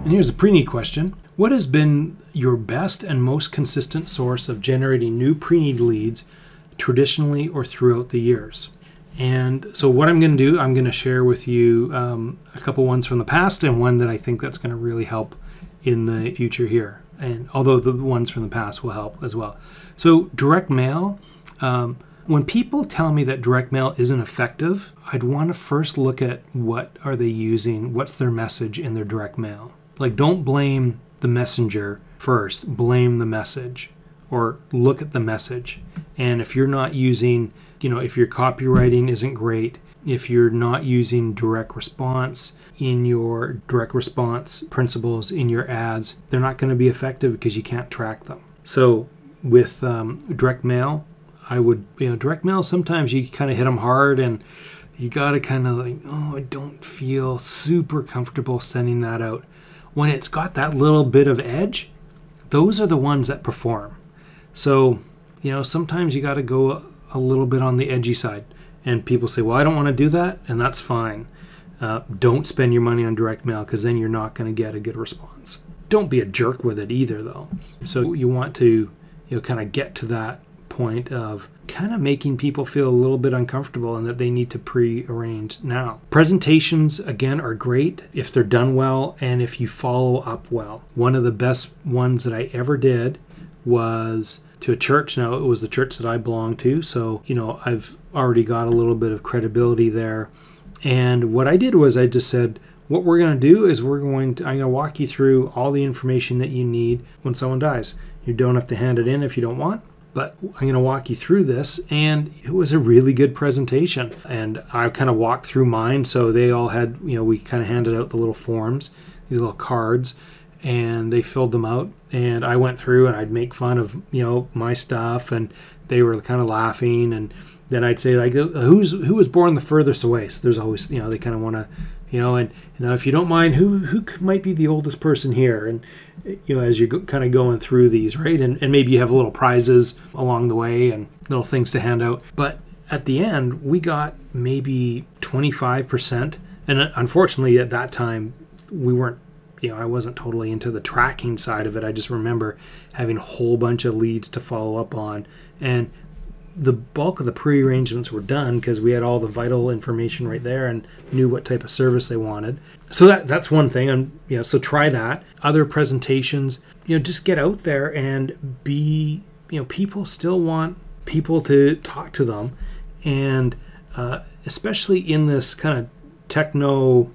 And here's a pre-need question. What has been your best and most consistent source of generating new pre-need leads traditionally or throughout the years? And so what I'm going to do, I'm going to share with you a couple ones from the past and one that I think that's going to really help in the future here. And although the ones from the past will help as well. So direct mail, when people tell me that direct mail isn't effective, I'd want to first look at what are they using, what's their message in their direct mail. Like, don't blame the messenger first, blame the message, or look at the message. And if you're not using, if your copywriting isn't great, if you're not using direct response in your direct response principles in your ads, they're not going to be effective because you can't track them. So with direct mail, I would, direct mail, sometimes you kind of hit them hard and you got to kind of like, oh, I don't feel super comfortable sending that out. When it's got that little bit of edge, those are the ones that perform. So, sometimes you got to go a little bit on the edgy side. And people say, well, I don't want to do that, and that's fine. Don't spend your money on direct mail because then you're not going to get a good response. Don't be a jerk with it either, though. So you want to, kind of get to that point of kind of making people feel a little bit uncomfortable and that they need to pre-arrange now. Presentations, again, are great if they're done well and if you follow up well. One of the best ones that I ever did was to a church. Now, it was the church that I belong to, so I've already got a little bit of credibility there. And what I did was I just said, what we're going to do is I'm going to walk you through all the information that you need when someone dies. You don't have to hand it in if you don't want, but I'm going to walk you through this. And it was a really good presentation. And I kind of walked through mine, so they all had, we kind of handed out the little forms, these little cards, and they filled them out. And I went through and I'd make fun of, my stuff, and they were kind of laughing. And then I'd say, like, who was born the furthest away? So there's always, they kind of want to, and if you don't mind, who might be the oldest person here? And, as you're kind of going through these, right? And maybe you have little prizes along the way and little things to hand out. But at the end, we got maybe 25%. And unfortunately, at that time, we weren't, I wasn't totally into the tracking side of it. I just remember having a whole bunch of leads to follow up on. And the bulk of the pre-arrangements were done because we had all the vital information right there and knew what type of service they wanted. So that's one thing. And so try that. Other presentations, just get out there and be, people still want people to talk to them. And especially in this kind of techno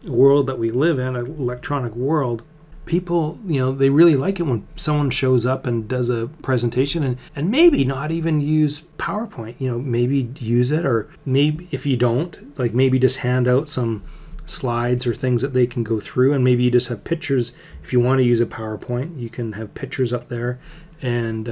world that we live in, an electronic world, people, they really like it when someone shows up and does a presentation and maybe not even use PowerPoint, maybe use it, or maybe if you don't, like maybe just hand out some slides or things that they can go through, and maybe you just have pictures. If you want to use a PowerPoint, you can have pictures up there, and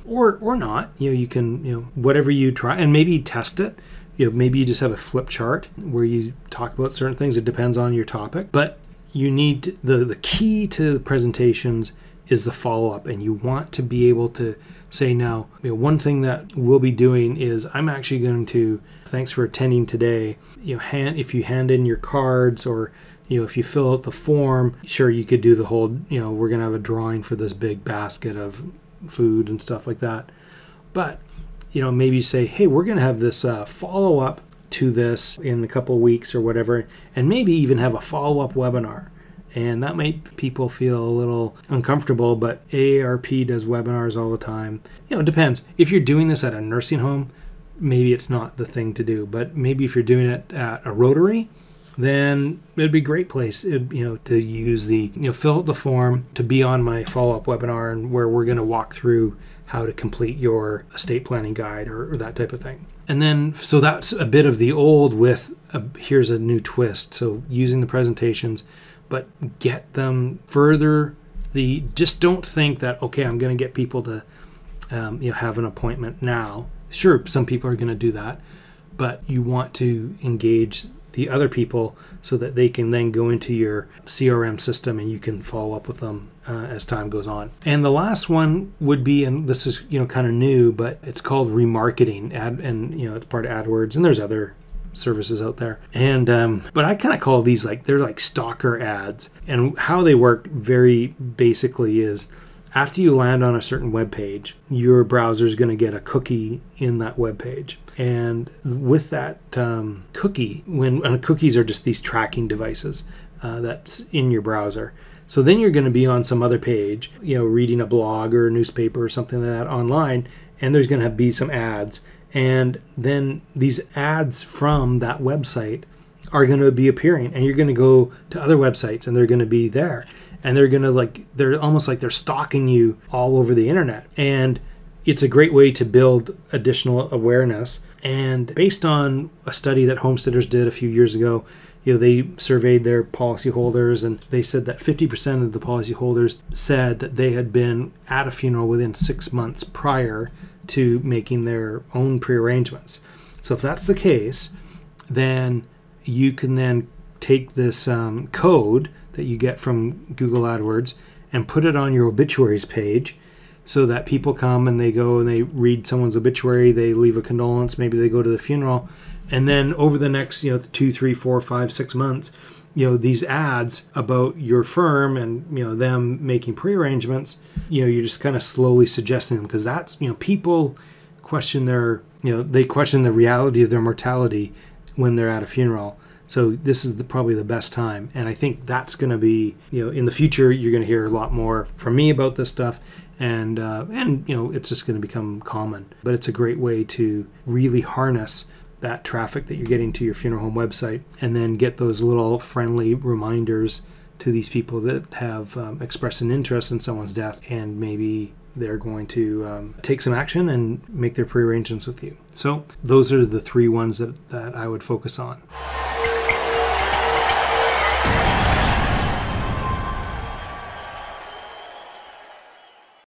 or not, you can, whatever you try, and maybe test it. Maybe you just have a flip chart where you talk about certain things. It depends on your topic, but you need the key to the presentations is the follow-up, and you want to be able to say, now, one thing that we'll be doing is I'm actually going to, thanks for attending today, if you hand in your cards, or if you fill out the form, sure, you could do the whole, we're going to have a drawing for this big basket of food and stuff like that. But maybe you say, hey, we're going to have this follow-up to this in a couple of weeks or whatever, and maybe even have a follow-up webinar. And that might people feel a little uncomfortable, but AARP does webinars all the time. It depends. If you're doing this at a nursing home, maybe it's not the thing to do, but maybe if you're doing it at a Rotary, then it'd be a great place, to use the, fill out the form to be on my follow-up webinar, and where we're going to walk through how to complete your estate planning guide or that type of thing. And then, so that's a bit of the old with, here's a new twist. So using the presentations, but get them further. Just don't think that, okay, I'm going to get people to have an appointment now. Sure, some people are going to do that, but you want to engage the other people so that they can then go into your CRM system and you can follow up with them as time goes on. And the last one would be, and this is kind of new, but it's called remarketing, and it's part of AdWords, and there's other services out there. And but I kind of call these like, they're like stalker ads. And how they work very basically is, after you land on a certain web page, your browser is going to get a cookie in that web page. And with that cookie, and cookies are just these tracking devices that's in your browser. So then you're going to be on some other page, reading a blog or a newspaper or something like that online, and there's going to be some ads. And then these ads from that website are going to be appearing, and you're going to go to other websites and they're going to be there. And they're going to they're almost like they're stalking you all over the internet. And it's a great way to build additional awareness. And based on a study that Homesteaders did a few years ago, they surveyed their policyholders, and they said that 50% of the policyholders said that they had been at a funeral within 6 months prior to making their own prearrangements. So if that's the case, then you can then take this code that you get from Google AdWords and put it on your obituaries page, so that people come and they go and they read someone's obituary, they leave a condolence, maybe they go to the funeral, and then over the next 2, 3, 4, 5, 6 months, these ads about your firm and them making prearrangements, you're just kind of slowly suggesting them, because that's people question they question the reality of their mortality when they're at a funeral. So this is probably the best time. And I think that's going to be, in the future, you're going to hear a lot more from me about this stuff. And it's just going to become common. But it's a great way to really harness that traffic that you're getting to your funeral home website, and then get those little friendly reminders to these people that have expressed an interest in someone's death, and maybe they're going to take some action and make their prearrangements with you. So those are the 3 ones that I would focus on.